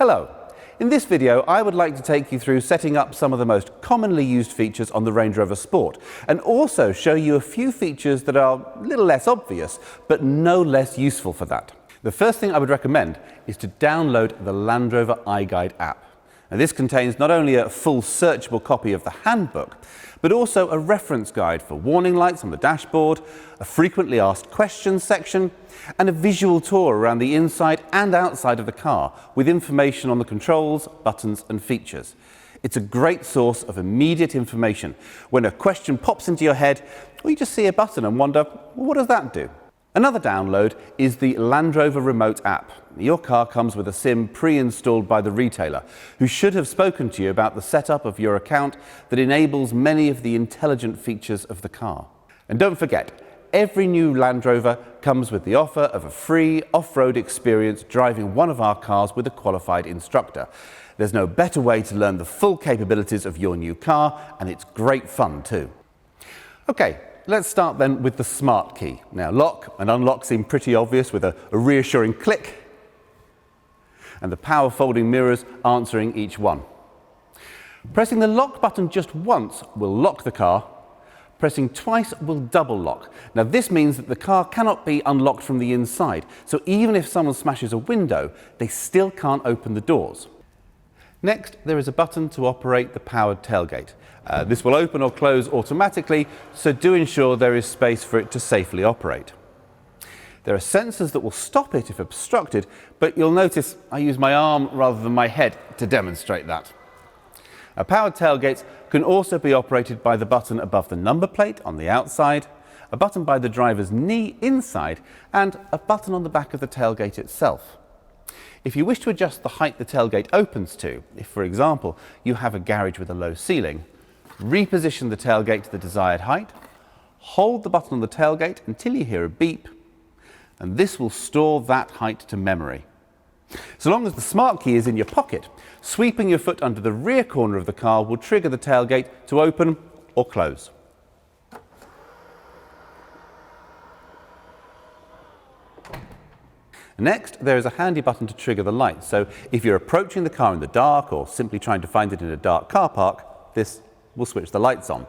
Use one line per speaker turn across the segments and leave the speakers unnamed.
Hello. In this video, I would like to take you through setting up some of the most commonly used features on the Range Rover Sport, and also show you a few features that are a little less obvious, but no less useful for that. The first thing I would recommend is to download the Land Rover iGuide app. Now, this contains not only a full searchable copy of the handbook, but also a reference guide for warning lights on the dashboard, a frequently asked questions section, and a visual tour around the inside and outside of the car with information on the controls, buttons and features. It's a great source of immediate information when a question pops into your head, or you just see a button and wonder, well, what does that do? Another download is the Land Rover Remote app. Your car comes with a SIM pre-installed by the retailer, who should have spoken to you about the setup of your account that enables many of the intelligent features of the car. And don't forget, every new Land Rover comes with the offer of a free off-road experience driving one of our cars with a qualified instructor. There's no better way to learn the full capabilities of your new car, and it's great fun too. Okay. Let's start then with the smart key. Now, lock and unlock seem pretty obvious with a reassuring click and the power folding mirrors answering each one. Pressing the lock button just once will lock the car. Pressing twice will double lock. Now, this means that the car cannot be unlocked from the inside, so even if someone smashes a window, they still can't open the doors. Next, there is a button to operate the powered tailgate. This will open or close automatically, so do ensure there is space for it to safely operate. There are sensors that will stop it if obstructed, but you'll notice I use my arm rather than my head to demonstrate that. Powered tailgates can also be operated by the button above the number plate on the outside, a button by the driver's knee inside, and a button on the back of the tailgate itself. If you wish to adjust the height the tailgate opens to, if for example you have a garage with a low ceiling, reposition the tailgate to the desired height, hold the button on the tailgate until you hear a beep, and this will store that height to memory. So long as the smart key is in your pocket, sweeping your foot under the rear corner of the car will trigger the tailgate to open or close. Next, there is a handy button to trigger the lights, so if you're approaching the car in the dark or simply trying to find it in a dark car park, this will switch the lights on.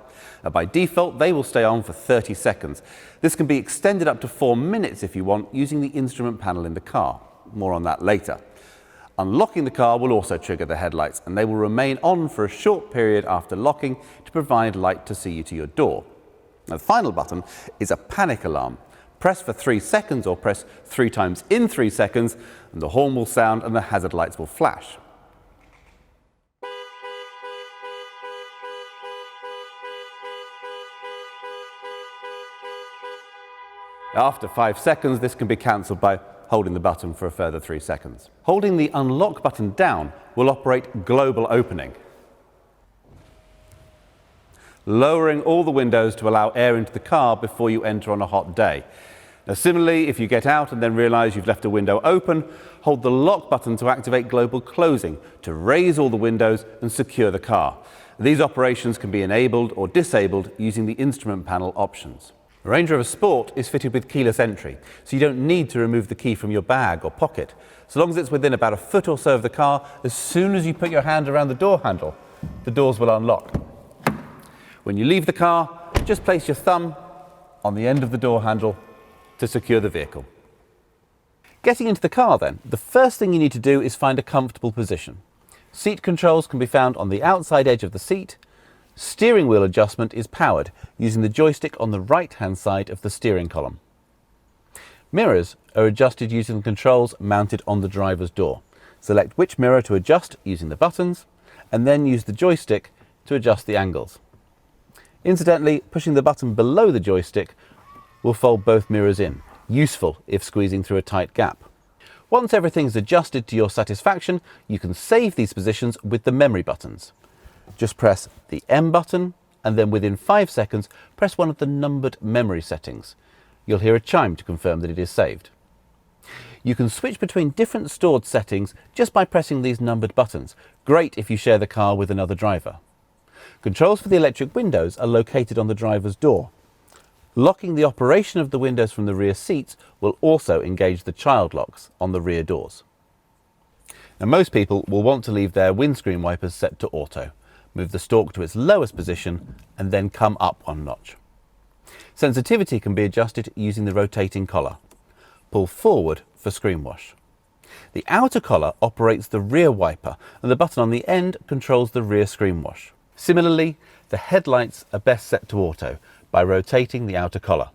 By default, they will stay on for 30 seconds. This can be extended up to 4 minutes if you want, using the instrument panel in the car. More on that later. Unlocking the car will also trigger the headlights, and they will remain on for a short period after locking to provide light to see you to your door. Now, the final button is a panic alarm. Press for 3 seconds or press 3 times in 3 seconds, and the horn will sound and the hazard lights will flash. After 5 seconds, this can be cancelled by holding the button for a further 3 seconds. Holding the unlock button down will operate global opening, lowering all the windows to allow air into the car before you enter on a hot day. Now, similarly, if you get out and then realise you've left a window open, hold the lock button to activate global closing to raise all the windows and secure the car. These operations can be enabled or disabled using the instrument panel options. The Range Rover Sport is fitted with keyless entry, so you don't need to remove the key from your bag or pocket. So long as it's within about a foot or so of the car, as soon as you put your hand around the door handle, the doors will unlock. When you leave the car, just place your thumb on the end of the door handle to secure the vehicle. Getting into the car then, the first thing you need to do is find a comfortable position. Seat controls can be found on the outside edge of the seat. Steering wheel adjustment is powered using the joystick on the right-hand side of the steering column. Mirrors are adjusted using the controls mounted on the driver's door. Select which mirror to adjust using the buttons, and then use the joystick to adjust the angles. Incidentally, pushing the button below the joystick will fold both mirrors in, useful if squeezing through a tight gap. Once everything's adjusted to your satisfaction, you can save these positions with the memory buttons. Just press the M button, and then within 5 seconds, press one of the numbered memory settings. You'll hear a chime to confirm that it is saved. You can switch between different stored settings just by pressing these numbered buttons. Great if you share the car with another driver. Controls for the electric windows are located on the driver's door. Locking the operation of the windows from the rear seats will also engage the child locks on the rear doors. And most people will want to leave their windscreen wipers set to auto, move the stalk to its lowest position and then come up one notch. Sensitivity can be adjusted using the rotating collar. Pull forward for screen wash. The outer collar operates the rear wiper and the button on the end controls the rear screen wash. Similarly, the headlights are best set to auto by rotating the outer collar.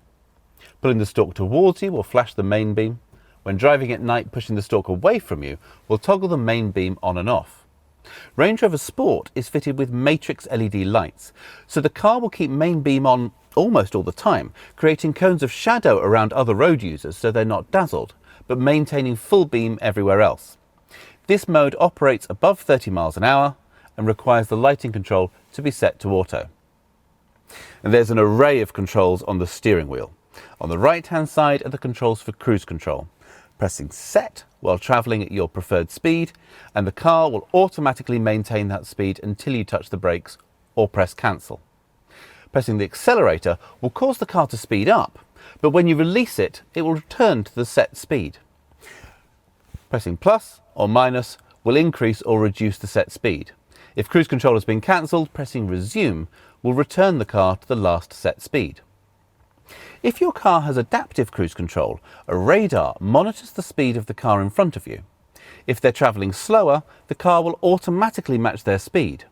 Pulling the stalk towards you will flash the main beam. When driving at night, pushing the stalk away from you will toggle the main beam on and off. Range Rover Sport is fitted with matrix LED lights, so the car will keep main beam on almost all the time, creating cones of shadow around other road users so they're not dazzled, but maintaining full beam everywhere else. This mode operates above 30 miles an hour and requires the lighting control to be set to auto. And there's an array of controls on the steering wheel. On the right hand side are the controls for cruise control. Pressing set while travelling at your preferred speed and the car will automatically maintain that speed until you touch the brakes or press cancel. Pressing the accelerator will cause the car to speed up, but when you release it, it will return to the set speed. Pressing plus or minus will increase or reduce the set speed. If cruise control has been cancelled, pressing resume will return the car to the last set speed. If your car has adaptive cruise control, a radar monitors the speed of the car in front of you. If they're travelling slower, the car will automatically match their speed.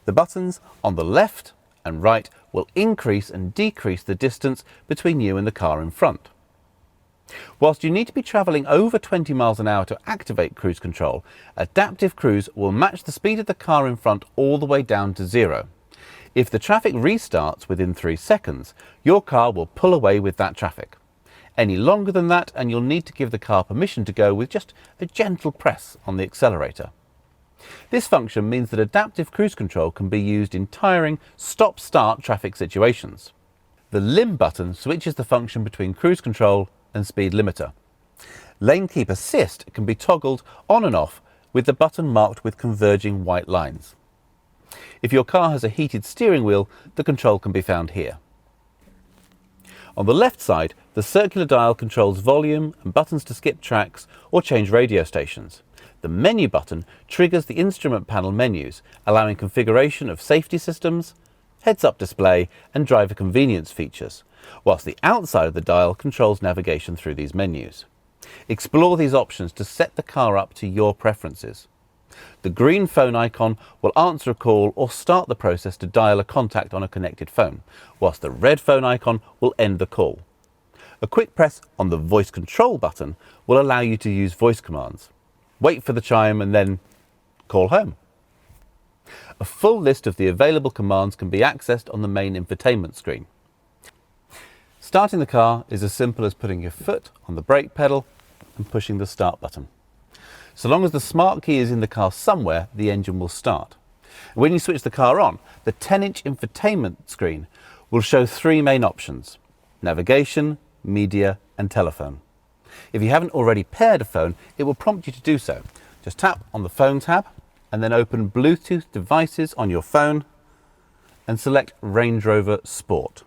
The buttons on the left and right will increase and decrease the distance between you and the car in front. Whilst you need to be travelling over 20 miles an hour to activate cruise control, adaptive cruise will match the speed of the car in front all the way down to 0. If the traffic restarts within 3 seconds, your car will pull away with that traffic. Any longer than that and you'll need to give the car permission to go with just a gentle press on the accelerator. This function means that adaptive cruise control can be used in tiring stop-start traffic situations. The limb button switches the function between cruise control and speed limiter. Lane keep assist can be toggled on and off with the button marked with converging white lines. If your car has a heated steering wheel, the control can be found here. On the left side, the circular dial controls volume and buttons to skip tracks or change radio stations. The menu button triggers the instrument panel menus, allowing configuration of safety systems, heads-up display and driver convenience features, whilst the outside of the dial controls navigation through these menus. Explore these options to set the car up to your preferences. The green phone icon will answer a call or start the process to dial a contact on a connected phone, whilst the red phone icon will end the call. A quick press on the voice control button will allow you to use voice commands. Wait for the chime and then call home. A full list of the available commands can be accessed on the main infotainment screen. Starting the car is as simple as putting your foot on the brake pedal and pushing the start button. So long as the smart key is in the car somewhere, the engine will start. When you switch the car on, the 10-inch infotainment screen will show 3 main options: navigation, media and telephone. If you haven't already paired a phone, it will prompt you to do so. Just tap on the phone tab and then open Bluetooth devices on your phone and select Range Rover Sport.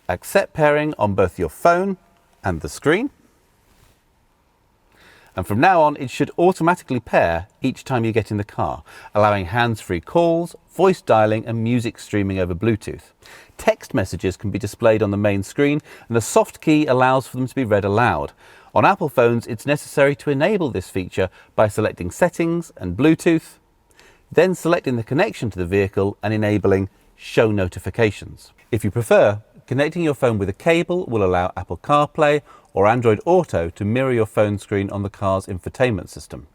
Accept pairing on both your phone and the screen. And from now on, it should automatically pair each time you get in the car, allowing hands-free calls, voice dialing and music streaming over Bluetooth. Text messages can be displayed on the main screen and the soft key allows for them to be read aloud. On Apple phones, it's necessary to enable this feature by selecting Settings and Bluetooth, then selecting the connection to the vehicle and enabling Show Notifications. If you prefer, connecting your phone with a cable will allow Apple CarPlay or Android Auto to mirror your phone screen on the car's infotainment system.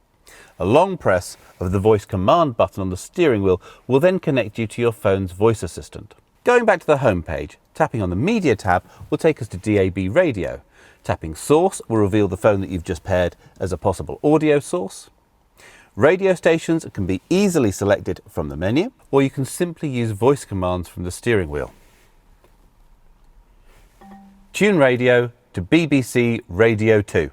A long press of the voice command button on the steering wheel will then connect you to your phone's voice assistant. Going back to the home page, tapping on the Media tab will take us to DAB radio. Tapping Source will reveal the phone that you've just paired as a possible audio source. Radio stations can be easily selected from the menu, or you can simply use voice commands from the steering wheel. Tune radio to BBC Radio 2.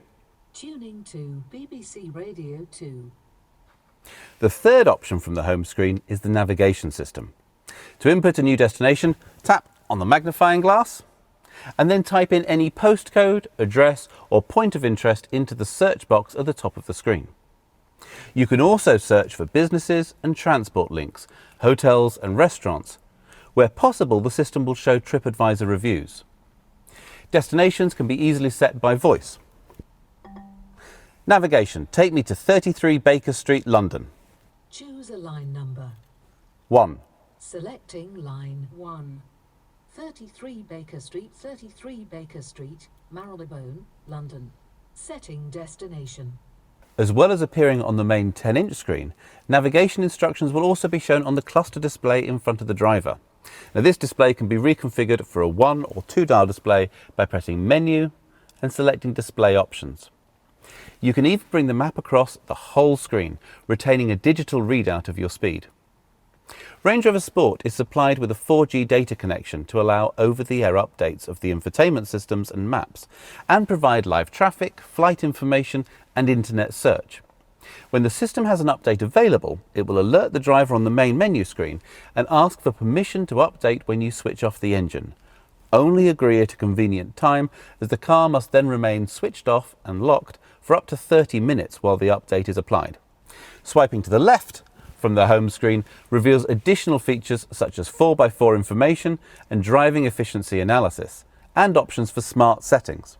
Tuning to BBC Radio 2.
The third option from the home screen is the navigation system. To input a new destination, tap on the magnifying glass and then type in any postcode, address or point of interest into the search box at the top of the screen. You can also search for businesses and transport links, hotels and restaurants. Where possible, the system will show TripAdvisor reviews. Destinations can be easily set by voice. Navigation, take me to 33 Baker Street, London.
Choose a line number.
1.
Selecting line 1. 33 Baker Street, 33 Baker Street, Marylebone, London. Setting destination.
As well as appearing on the main 10-inch screen, navigation instructions will also be shown on the cluster display in front of the driver. Now this display can be reconfigured for a 1 or 2 dial display by pressing Menu and selecting Display Options. You can even bring the map across the whole screen, retaining a digital readout of your speed. Range Rover Sport is supplied with a 4G data connection to allow over-the-air updates of the infotainment systems and maps, and provide live traffic, flight information and internet search. When the system has an update available, it will alert the driver on the main menu screen and ask for permission to update when you switch off the engine. Only agree at a convenient time, as the car must then remain switched off and locked for up to 30 minutes while the update is applied. Swiping to the left from the home screen reveals additional features such as 4x4 information and driving efficiency analysis, and options for smart settings.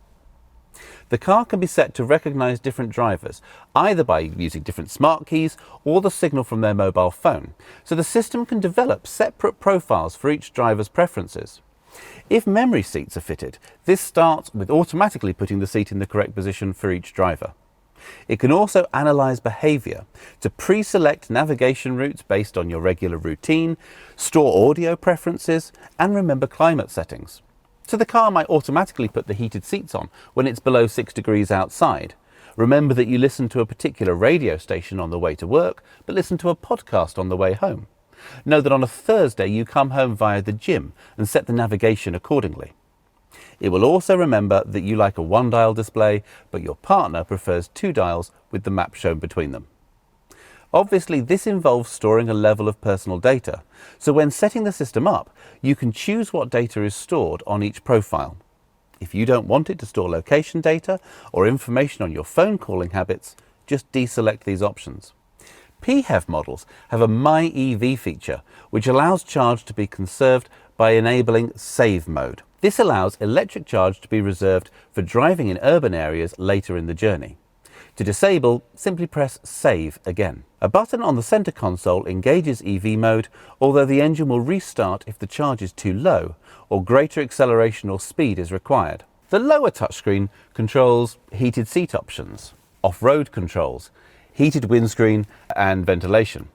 The car can be set to recognise different drivers, either by using different smart keys or the signal from their mobile phone, so the system can develop separate profiles for each driver's preferences. If memory seats are fitted, this starts with automatically putting the seat in the correct position for each driver. It can also analyse behaviour to pre-select navigation routes based on your regular routine, store audio preferences and remember climate settings. So the car might automatically put the heated seats on when it's below 6 degrees outside. Remember that you listen to a particular radio station on the way to work, but listen to a podcast on the way home. Know that on a Thursday you come home via the gym and set the navigation accordingly. It will also remember that you like a 1-dial display, but your partner prefers 2 dials with the map shown between them. Obviously, this involves storing a level of personal data, so when setting the system up, you can choose what data is stored on each profile. If you don't want it to store location data or information on your phone calling habits, just deselect these options. PHEV models have a My EV feature, which allows charge to be conserved by enabling Save mode. This allows electric charge to be reserved for driving in urban areas later in the journey. To disable, simply press Save again. A button on the centre console engages EV mode, although the engine will restart if the charge is too low or greater acceleration or speed is required. The lower touchscreen controls heated seat options, off-road controls, heated windscreen and ventilation.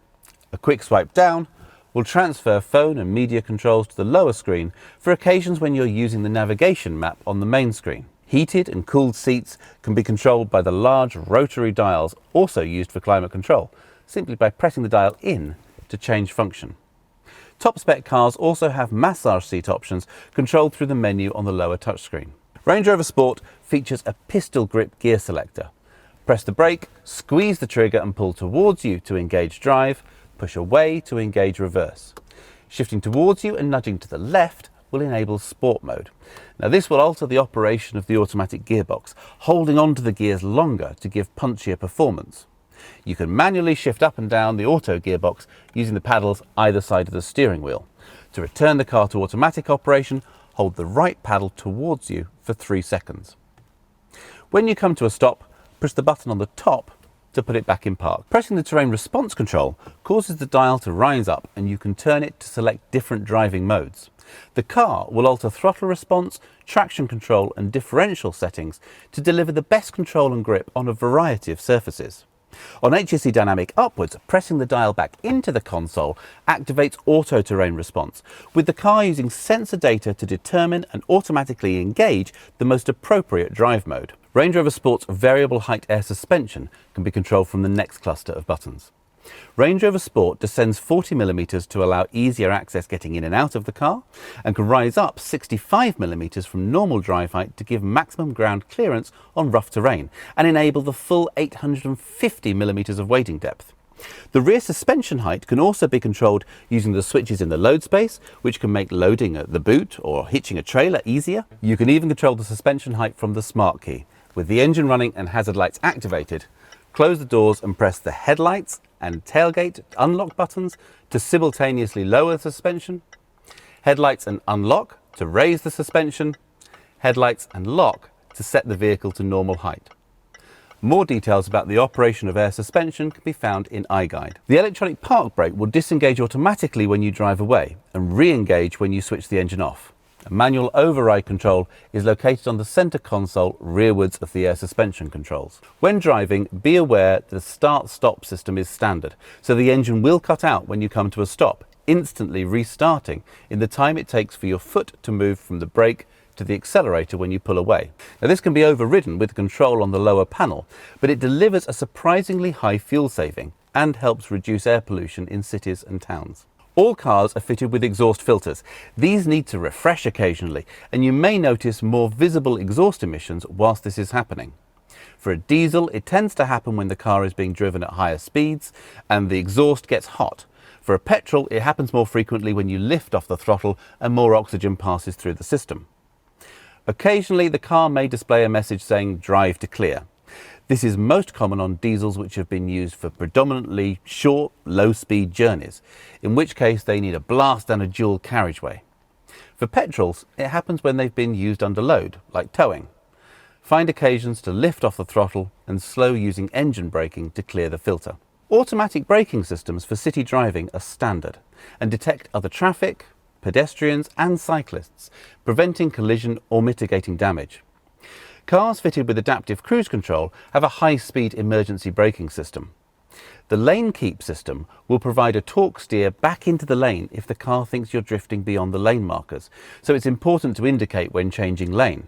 A quick swipe down will transfer phone and media controls to the lower screen for occasions when you're using the navigation map on the main screen. Heated and cooled seats can be controlled by the large rotary dials also used for climate control, simply by pressing the dial in to change function. Top spec cars also have massage seat options controlled through the menu on the lower touchscreen. Range Rover Sport features a pistol grip gear selector. Press the brake, squeeze the trigger and pull towards you to engage drive, push away to engage reverse. Shifting towards you and nudging to the left will enable Sport mode. Now this will alter the operation of the automatic gearbox, holding on to the gears longer to give punchier performance. You can manually shift up and down the auto gearbox using the paddles either side of the steering wheel. To return the car to automatic operation, hold the right paddle towards you for 3 seconds. When you come to a stop, push the button on the top to put it back in park. Pressing the terrain response control causes the dial to rise up and you can turn it to select different driving modes. The car will alter throttle response, traction control and differential settings to deliver the best control and grip on a variety of surfaces. On HSE Dynamic upwards, pressing the dial back into the console activates auto terrain response, with the car using sensor data to determine and automatically engage the most appropriate drive mode. Range Rover Sport's variable height air suspension can be controlled from the next cluster of buttons. Range Rover Sport descends 40mm to allow easier access getting in and out of the car, and can rise up 65mm from normal drive height to give maximum ground clearance on rough terrain and enable the full 850mm of wading depth. The rear suspension height can also be controlled using the switches in the load space, which can make loading at the boot or hitching a trailer easier. You can even control the suspension height from the smart key. With the engine running and hazard lights activated, close the doors and press the headlights and tailgate unlock buttons to simultaneously lower the suspension, headlights and unlock to raise the suspension, headlights and lock to set the vehicle to normal height. More details about the operation of air suspension can be found in iGuide. The electronic park brake will disengage automatically when you drive away and re-engage when you switch the engine off. A manual override control is located on the centre console rearwards of the air suspension controls. When driving, be aware the start-stop system is standard, so the engine will cut out when you come to a stop, instantly restarting in the time it takes for your foot to move from the brake to the accelerator when you pull away. Now, this can be overridden with control on the lower panel, but it delivers a surprisingly high fuel saving and helps reduce air pollution in cities and towns. All cars are fitted with exhaust filters. These need to refresh occasionally, and you may notice more visible exhaust emissions whilst this is happening. For a diesel, it tends to happen when the car is being driven at higher speeds and the exhaust gets hot. For a petrol, it happens more frequently when you lift off the throttle and more oxygen passes through the system. Occasionally, the car may display a message saying drive to clear. This is most common on diesels which have been used for predominantly short, low-speed journeys, in which case they need a blast and a dual carriageway. For petrols, it happens when they've been used under load, like towing. Find occasions to lift off the throttle and slow using engine braking to clear the filter. Automatic braking systems for city driving are standard and detect other traffic, pedestrians and cyclists, preventing collision or mitigating damage. Cars fitted with adaptive cruise control have a high-speed emergency braking system. The lane keep system will provide a torque steer back into the lane if the car thinks you're drifting beyond the lane markers, so it's important to indicate when changing lane.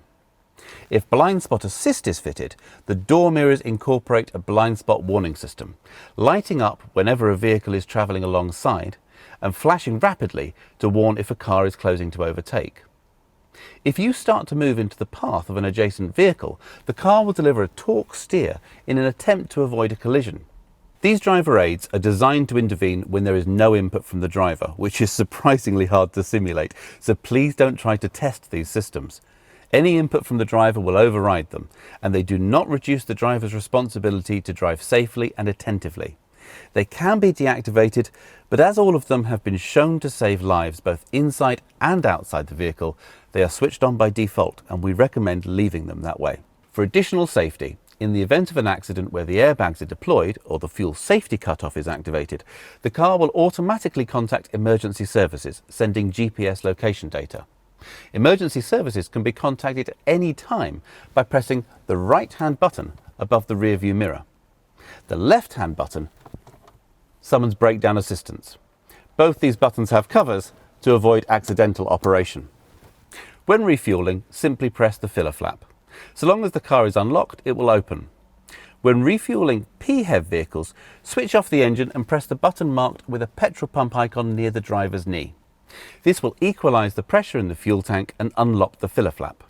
If blind spot assist is fitted, the door mirrors incorporate a blind spot warning system, lighting up whenever a vehicle is travelling alongside and flashing rapidly to warn if a car is closing to overtake. If you start to move into the path of an adjacent vehicle, the car will deliver a torque steer in an attempt to avoid a collision. These driver aids are designed to intervene when there is no input from the driver, which is surprisingly hard to simulate, so please don't try to test these systems. Any input from the driver will override them, and they do not reduce the driver's responsibility to drive safely and attentively. They can be deactivated, but as all of them have been shown to save lives both inside and outside the vehicle, they are switched on by default, and we recommend leaving them that way. For additional safety, in the event of an accident where the airbags are deployed or the fuel safety cutoff is activated, the car will automatically contact emergency services, sending GPS location data. Emergency services can be contacted at any time by pressing the right-hand button above the rear-view mirror. The left-hand button summons breakdown assistance. Both these buttons have covers to avoid accidental operation. When refueling, simply press the filler flap. So long as the car is unlocked, it will open. When refueling PHEV vehicles, switch off the engine and press the button marked with a petrol pump icon near the driver's knee. This will equalise the pressure in the fuel tank and unlock the filler flap.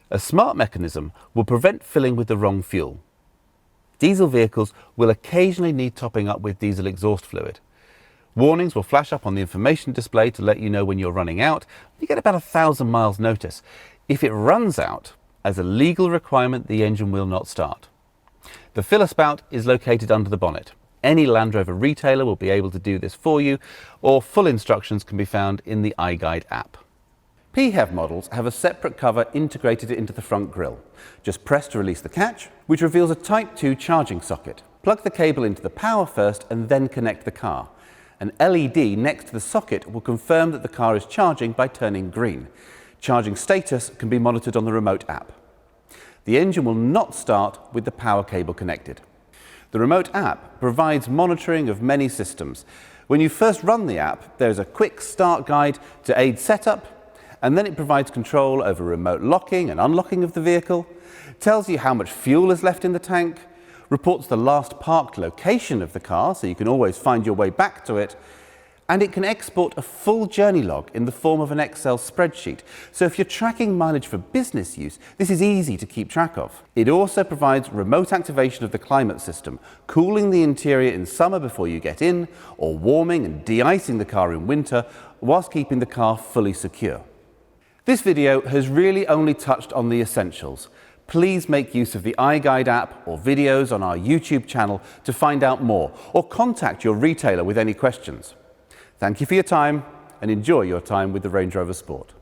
A smart mechanism will prevent filling with the wrong fuel. Diesel vehicles will occasionally need topping up with diesel exhaust fluid. Warnings will flash up on the information display to let you know when you're running out. You get about 1,000 miles notice. If it runs out, as a legal requirement, the engine will not start. The filler spout is located under the bonnet. Any Land Rover retailer will be able to do this for you, or full instructions can be found in the iGuide app. PHEV models have a separate cover integrated into the front grille. Just press to release the catch, which reveals a Type 2 charging socket. Plug the cable into the power first and then connect the car. An LED next to the socket will confirm that the car is charging by turning green. Charging status can be monitored on the remote app. The engine will not start with the power cable connected. The remote app provides monitoring of many systems. When you first run the app, there's a quick start guide to aid setup, and then it provides control over remote locking and unlocking of the vehicle, tells you how much fuel is left in the tank, reports the last parked location of the car so you can always find your way back to it, And it can export a full journey log in the form of an Excel spreadsheet. So if you're tracking mileage for business use, this is easy to keep track of. It also provides remote activation of the climate system, cooling the interior in summer before you get in, or warming and de-icing the car in winter, whilst keeping the car fully secure. This video has really only touched on the essentials. Please make use of the iGuide app or videos on our YouTube channel to find out more, or contact your retailer with any questions. Thank you for your time and enjoy your time with the Range Rover Sport.